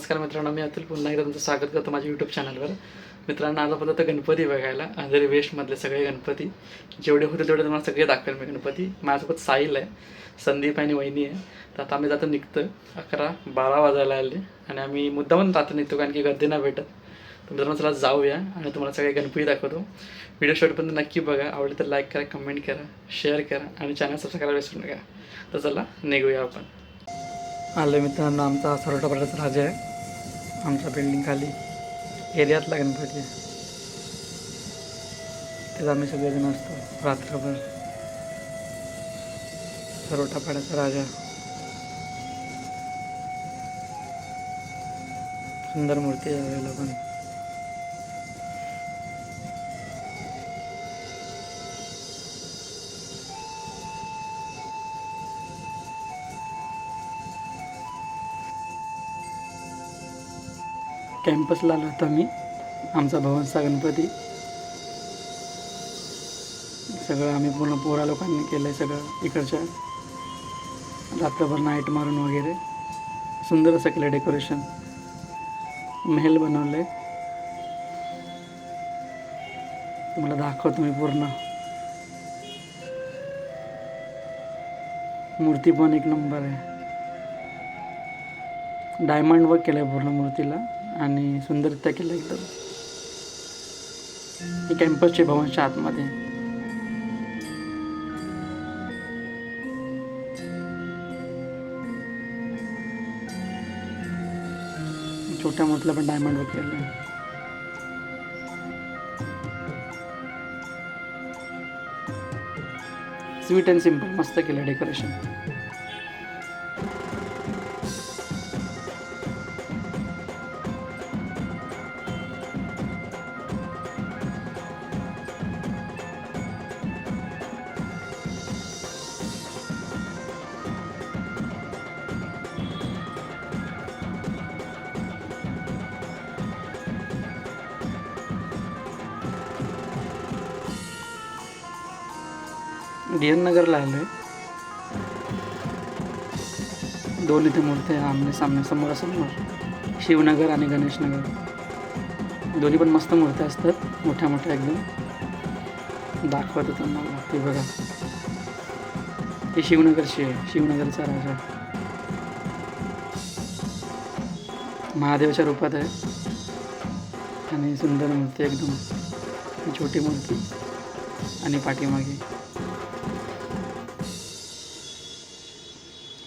नमस्कार मित्रांनो, मी अतुल पुन्हा एकदा तुमचं स्वागत करतो माझ्या यूट्यूब चॅनलवर. मित्रांनो, आज आपण होतं गणपती बघायला. अंधेरी वेस्टमधले सगळे गणपती जेवढे होते तेवढे तुम्हाला सगळे दाखवेल मी गणपती. माझ्यासोबत साहिल आहे, संदीप आणि वहिनी आहे. तर आता आम्ही जातो निघतो. 11-12 वाजायला आले आणि आम्ही मुद्दामून रात्री निघतो कारण की गर्दी नाही भेटत. तर मित्रांनो, चला जाऊया आणि तुम्हाला सगळे गणपती दाखवतो. व्हिडिओ शेवटपर्यंत नक्की बघा. आवडले तर लाईक करा, कमेंट करा, शेअर करा आणि चॅनल सबस्क्राईब करायला विसरू नका. तर चला निघूया आपण. आले मित्रांनो, आमचा सरोटापाड्याचा राजा आहे. आमच्या बिल्डिंग खाली एरियातला गणपती आहे. तेच आम्ही सगळेजण असतो रात्रभर. सरोटापाड्याचा राजा, सुंदर मूर्ती आहे यावेळेला पण. कॅम्पसला आलो होतो मी. आमचा भवनचा गणपती सगळं आम्ही पूर्ण पोरा लोकांनी केलं आहे. सगळं इकडच्या रात्रभर नाईट मारून वगैरे सुंदर असं केलं डेकोरेशन. महल बनवलं आहे, तुम्हाला दाखवतो मी पूर्ण. मूर्ती पण एक नंबर आहे. डायमंड वर्क केलं आहे पूर्ण मूर्तीला आणि सुंदररित्या केलं एकदम. ही कॅम्पसचे भवनच्या आतमध्ये. छोट्या मूर्तीला पण डायमंड वर्क केलं आहे. स्वीट अँड सिम्पल मस्त केलं डेकोरेशन. DN नगरला आलो आहे. दोन इथे मूर्ती आहे आमने सामने, समोरासमोर. शिवनगर आणि गणेश नगर दोन्ही पण मस्त मूर्त्या असतात, मोठ्या मोठ्या एकदम. दाखवतो तुम्हाला. ते बघा, ही शिवनगरची आहे, शिवनगरचा राजा. महादेवाच्या रूपात आहे आणि सुंदर मूर्ती एकदम. ही छोटी मूर्ती आणि पाठीमागे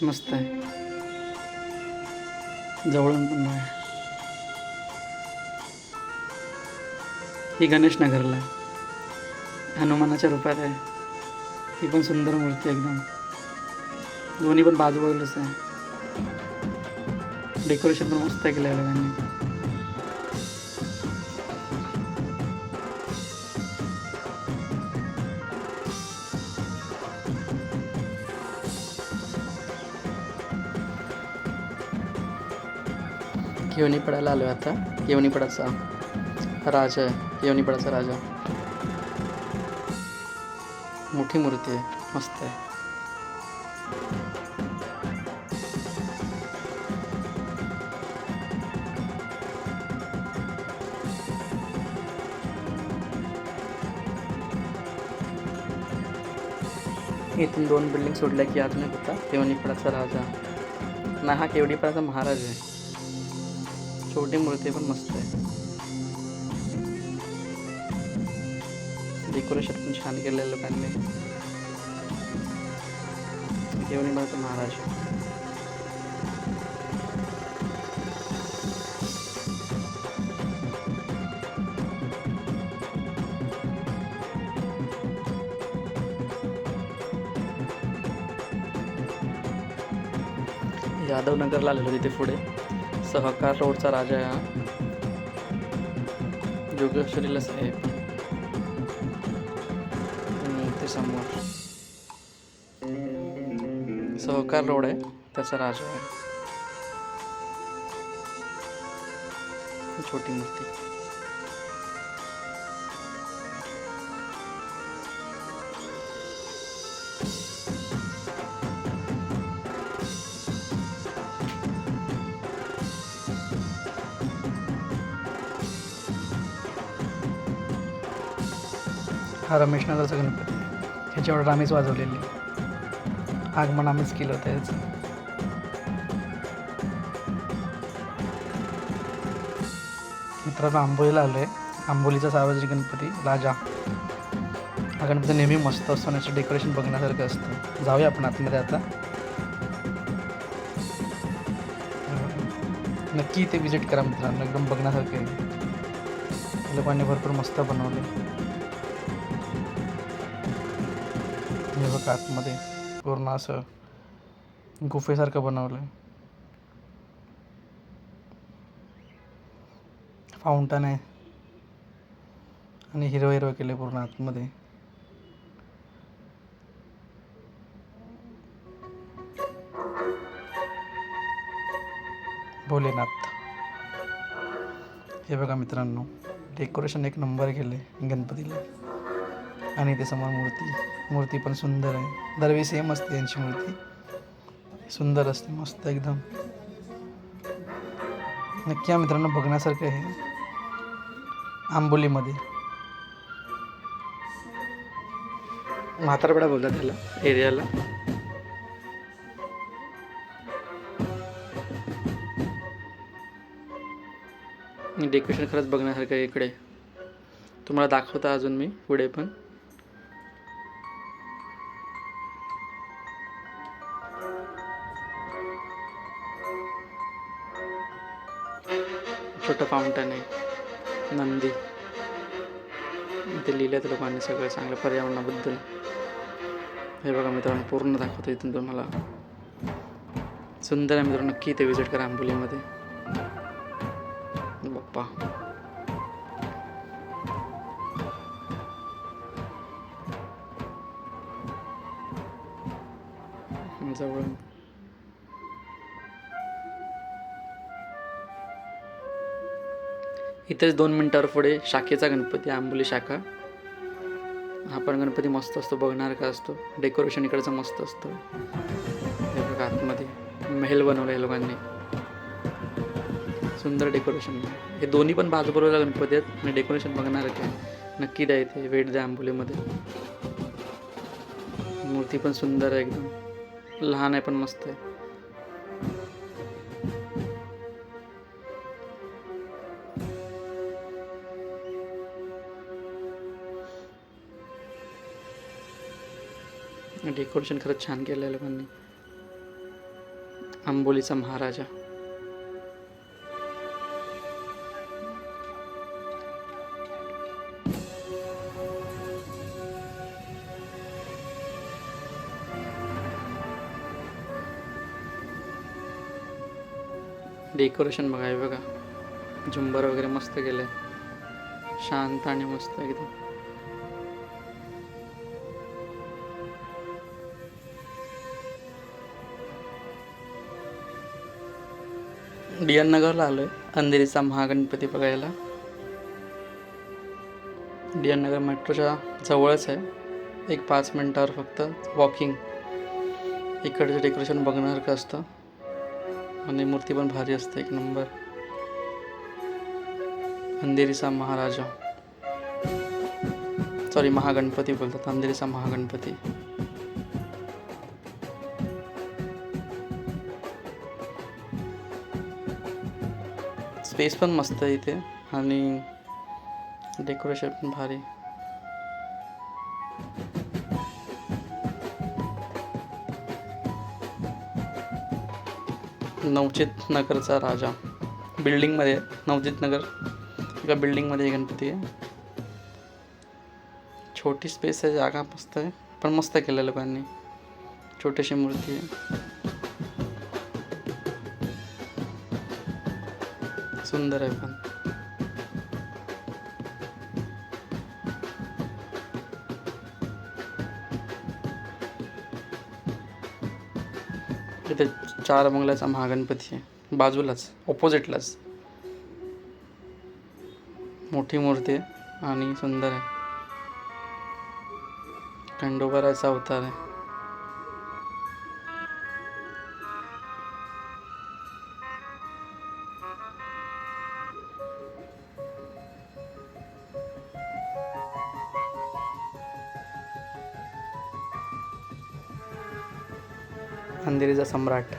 मस्त आहे. जवळून पण आहे. ही गणेश नगरला आहे, हनुमानाच्या रूपात आहे. ही पण सुंदर मूर्ती एकदम. दोन्ही पण बाजूबाजूलाच आहे. डेकोरेशन पण मस्त केलं आहे लोकांनी. केवणीपडाला आलो आहे आता. केवणीपडाचा राजा आहे, केवणीपडाचा राजा. मोठी मूर्ती आहे, मस्त आहे. इथून 2 बिल्डिंग सोडल्या की अजून एक होता केवणीपडाचा राजा. ना, हा केवणीपडाचा महाराज आहे. छोटी मूर्ती पण मस्त आहे. डेकोरेशन पण छान केलं आहे लोकांनी. केवणीपडाचा महाराज. यादवनगरला आलेलो तिथे पुढे. सहकार रोडचा राजा आहे हा. जोगेश्वरीला साहेब ते समोर सहकार रोड आहे, त्याचा राजा आहे. छोटी मूर्ती. हा रमेशनगरचा गणपती ह्याची ऑर्डर आम्हीच वाजवलेली, आगमन आम्हीच केलं होतं याचं. मित्रांनो आंबोलीला आलो आहे. आंबोलीचा सार्वजनिक गणपती राजा. हा गणपती नेहमी मस्त असतो आणि याचं डेकोरेशन बघण्यासारखं असतं. जाऊया आपण आतमध्ये आता. नक्की इथे विजिट करा मित्रांनो, एकदम बघण्यासारखं आहे. लोकांनी भरपूर मस्त बनवलं. हे बघा आतमध्ये पूर्ण असं गुफेसारखं बनवलं आहे. फाउंटन आहे आणि हिरवं हिरवं केलं पूर्ण आतमध्ये. भोलेनाथ. हे बघा मित्रांनो, डेकोरेशन एक नंबर केलं आहे गणपतीला. आणि ते समोर मूर्ती पण सुंदर आहे. दरवेळी सेम असते यांची मूर्ती, सुंदर असते, मस्त एकदम. नक्की या मित्रांनो बघण्यासारखं आहे आंबोलीमध्ये. म्हातारपाडा बोलतात त्याला एरियाला. डेकोरेशन खरंच बघण्यासारखं आहे इकडे. तुम्हाला दाखवता अजून मी पुढे पण. छोटं फाउंटन आहे, नंदी. ते लिहिलं लोकांनी सगळं चांगलं पर्यावरणाबद्दल. हे बघा मित्रांनो पूर्ण दाखवतो इथून तुम्हाला. सुंदर आहे मित्रांनो, नक्की इथे विजिट करा आंबोलीमध्ये. बाप्पा जवळ. इथेच 2 मिनिटावर पुढे शाखेचा गणपती, आंबोली शाखा. हा पण गणपती मस्त असतो, बघणारका असतो. डेकोरेशन इकडचं मस्त असतं. हे बघा आतमध्ये महल बनवला आहे लोकांनी, सुंदर डेकोरेशन. हे दोन्ही पण बाजूबरोबर गणपती आहेत आणि डेकोरेशन बघणारका आहे. नक्की द्या इथे भेट द्या आंबोलीमध्ये. मूर्ती पण सुंदर आहे एकदम, लहान आहे पण मस्त आहे. डेकोरेशन खरंच छान केलं आहे लोकांनी. आंबोलीचा महाराजा. डेकोरेशन बघा, हे बघा झुंबर वगैरे मस्त केलंय, शांत आणि मस्त एकदम. DN नगरला आलोय अंधेरीचा महागणपती बघायला. DN नगर मेट्रोच्या जवळच आहे, एक 5 मिनिटावर फक्त वॉकिंग. इकडचं डेकोरेशन बघण्यासारखं असतं आणि मूर्ती पण भारी असते, एक नंबर. अंधेरीचा महाराजा, सॉरी महागणपती बोलतात, अंधेरीचा महागणपती. स्पेस पण मस्त आहे इथे आणि डेकोरेशन पण भारी. नवचित नगरचा राजा बिल्डिंगमध्ये, नवचित नगर एका बिल्डिंगमध्ये गणपती आहे. छोटी स्पेस आहे, जागा मस्त आहे, पण मस्त केलं लोकांनी. छोटीशी मूर्ती आहे, सुंदर आहे पण. इथे 4 बंगल्याचा महागणपती आहे, बाजूलाच ऑपोजिटलाच. मोठी मूर्ती आहे आणि सुंदर आहे. खंडोबाराचा अवतार आहे. अंधेरीचा सम्राट,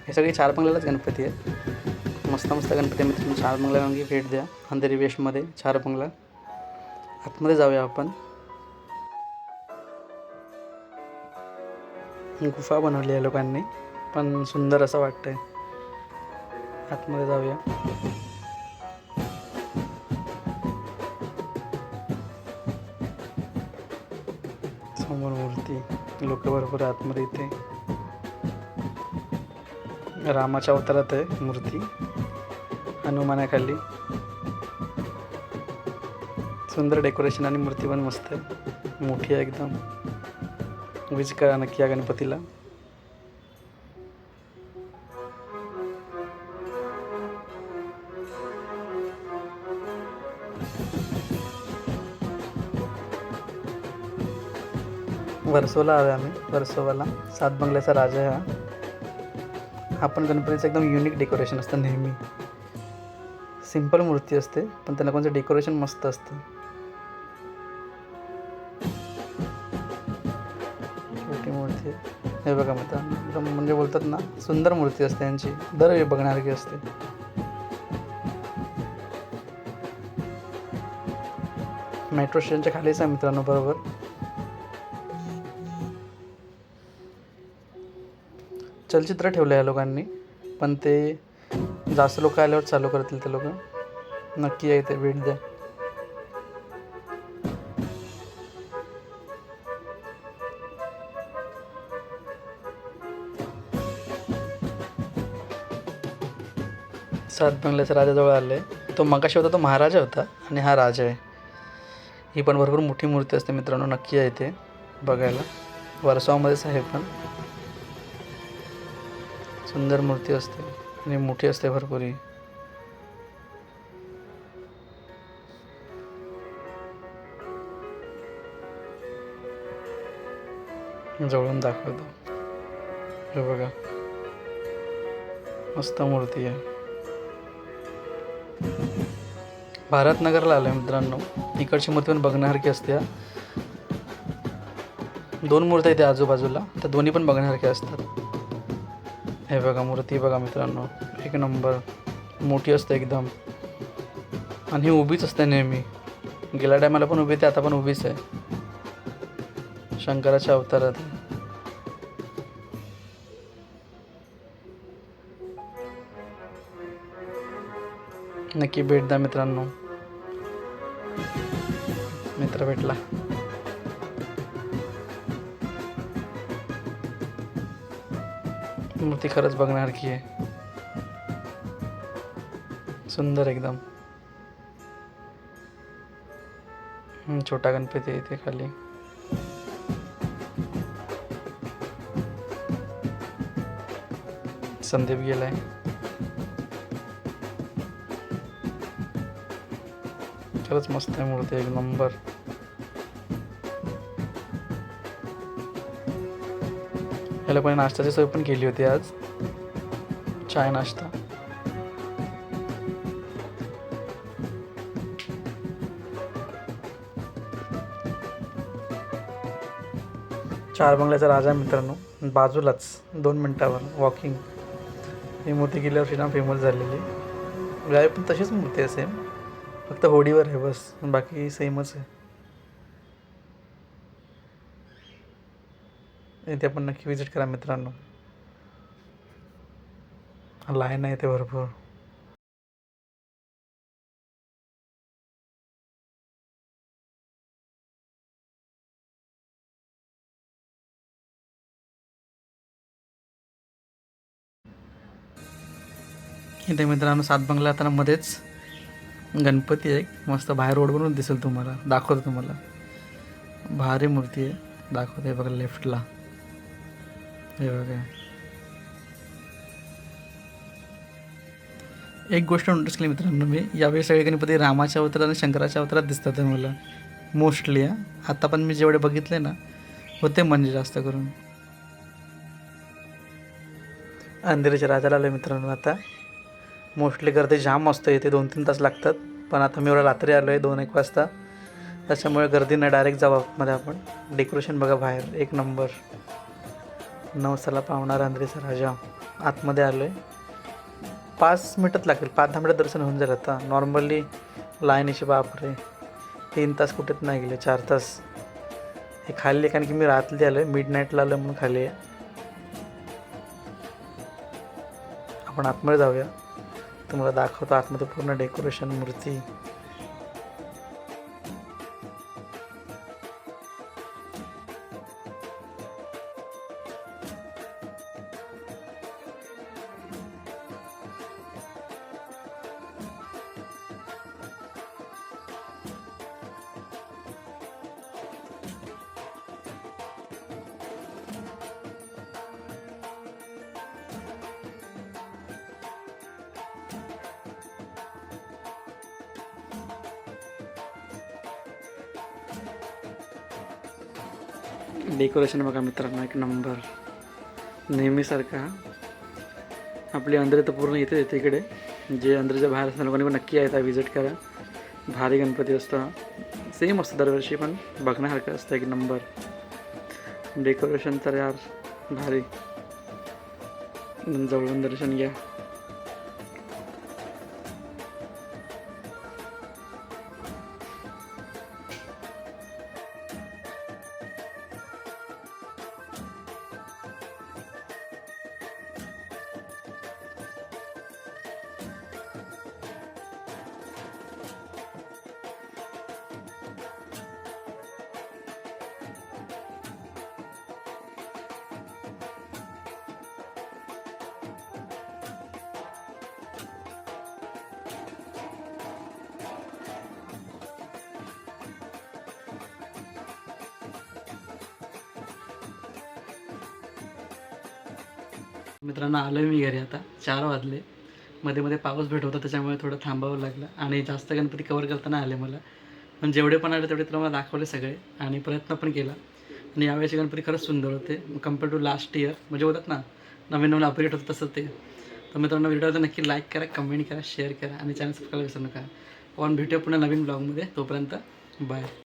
हे सगळे 4 बंगल्यालाच गणपती आहेत. मस्त मस्त गणपती मित्रांनो. 4 बंगल्याला नक्की भेट द्या. अंधेरी वेस्टमध्ये 4 बंगला. आतमध्ये जाऊया आपण. गुफा बनवली आहे लोकांनी, पण सुंदर असं वाटतंय. आतमध्ये जाऊया. समोर मूर्ती, लोक भरपूर आतमध्ये. इथे रामाच्या अवतारात आहे मूर्ती, हनुमानाखाली. सुंदर डेकोरेशन आणि मूर्ती पण मस्त आहे, मोठी आहे एकदम. विजिट करा नक्की या गणपतीला. वर्सोला आलो आम्ही. वर्सोवाला 7 बंगल्याचा राजा आहे हा. पण गणपतीचं एकदम युनिक डेकोरेशन असतं नेहमी. सिंपल मूर्ती असते, पण त्यांना कोणतं डेकोरेशन मस्त असतं. छोटी मूर्ती हे बघा मित्रांनो, एकदम म्हणजे बोलतात ना, सुंदर मूर्ती असते यांची. दरवेळी बघण्यासारखी असते. मेट्रो स्टेशनच्या खालीच आहे मित्रांनो, बरोबर. चलचित्र ठेवलं आहे लोकांनी, पण ते जास्त लोक आल्यावर चालू करतील ते लोक. नक्की या इथे भेट द्या. सात बंगल्याच्या राजाजवळ आले. तो मगाशी होता तो महाराजा होता आणि हा राजा आहे. ही पण भरपूर मोठी मूर्ती असते मित्रांनो. नक्की आहे इथे बघायला. वर्सोवामध्येच आहे, पण सुंदर मूर्ती असते आणि मोठी असते भरपूर. ही जवळून दाखवतो. हे बघा, मस्त मूर्ती आहे. भारतनगरला आलं आहे मित्रांनो. इकडची मूर्ती पण बघण्यासारखी असते. 2 मूर्त्या इथे आजूबाजूला, त्या दोन्ही पण बघण्यासारख्या असतात. हे बघा मूर्ती बघा मित्रांनो, एक नंबर मोठी असते एकदम. आणि ही उभीच असते नेहमी. गेल्या टायमाला पण उभी, ते आता पण उभीच आहे. शंकराच्या अवतारात. नक्की भेट द्या मित्रांनो. मित्र भेटला. मूर्ती खरंच बघण्यासारखी आहे, सुंदर एकदम. छोटा गणपती आहे इथे खाली. संदीप गेलाय. खरंच मस्त आहे मूर्ती, एक नंबर. याला पण नाश्त्याची सोय पण केली होती आज, चाय नाश्ता. चार बंगल्याचा राजा मित्रांनो, बाजूलाच 2 मिनिटावर वॉकिंग. ही मूर्ती गेल्यावर श्रीराम फेमस झालेली. गाय पण तशीच मूर्ती आहे सेम, फक्त होडीवर आहे बस, बाकी सेमच आहे. इथे आपण नक्की विजिट करा मित्रांनो. लाईन आहे इथे भरपूर. इथे मित्रांनो 7 बंगला आता मध्येच गणपती आहे. मस्त बाहेर रोडवरून दिसेल तुम्हाला, दाखवतो तुम्हाला. भारी मूर्ती आहे, दाखवते बघा लेफ्टला. हे बघा, एक गोष्ट नोटीस केली मित्रांनो मी, यावेळी सगळे गणपती रामाच्या अवतारात आणि शंकराच्या अवतारात दिसतात आहे मला मोस्टली. आता पण मी जेवढे बघितले ना होते म्हणजे जास्त करून. अंधेरीच्या राजाला आलो मित्रांनो. आता मोस्टली गर्दी जाम असतं इथे, 2-3 तास लागतात. पण आता मी एवढं रात्री आलो आहे 2-1 वाजता, त्याच्यामुळे गर्दी नाही. डायरेक्ट जाऊ मध्ये आपण. डेकोरेशन बघा बाहेर, एक नंबर. नवसाला पावणारा अंधेरीचा राजा. आतमध्ये आलो आहे. 5 मिनटात लागेल, 5-10 मिनटात दर्शन होऊन जाईल. आता नॉर्मली लाईनीचे बापरे 3 तास कुठेच नाही गेले, 4 तास. हे खाली कारण की मी रात्री आलो आहे, मिड नाईटला आलो म्हणून खाली आहे. आपण आतमध्ये जाऊया, तुम्हाला दाखवतो आतमध्ये पूर्ण डेकोरेशन, मूर्ती. डेकोरेशन बघा मित्रांनो, एक नंबर. नेहमीसारखा आपली अंधेरी तर पूर्ण इथे येते इकडे. जे अंधेरीच्या बाहेर असतात लोकांनी पण नक्की येतात, व्हिजिट करा. भारी गणपती असतो, सेम असतं दरवर्षी, पण बघण्यासारखं असतं एक नंबर. डेकोरेशन तर यार भारी. जवळून दर्शन घ्या. मित्रांनो आलो मी घरी. आता 4 वाजले. मध्ये मध्ये पाऊस भेट होता, त्याच्यामुळे थोडं थांबावं लागलं. आणि जास्त गणपती कवर करताना आले मला, पण जेवढे पण आले तेवढे तुम्हाला दाखवले सगळे, आणि प्रयत्न पण केला. आणि यावेळेचे गणपती खरंच सुंदर होते कम्पेअर टू लास्ट इयर. म्हणजे बोलत ना नवीन नवीन अपडेट होतं तसं ते. तर मित्रांनो व्हिडिओला नक्की लाईक करा, कमेंट करा, शेअर करा, आणि चॅनल सबस्क्राईब विसरू नका. आपण भेटूया पुन्हा नवीन ब्लॉगमध्ये. तोपर्यंत बाय.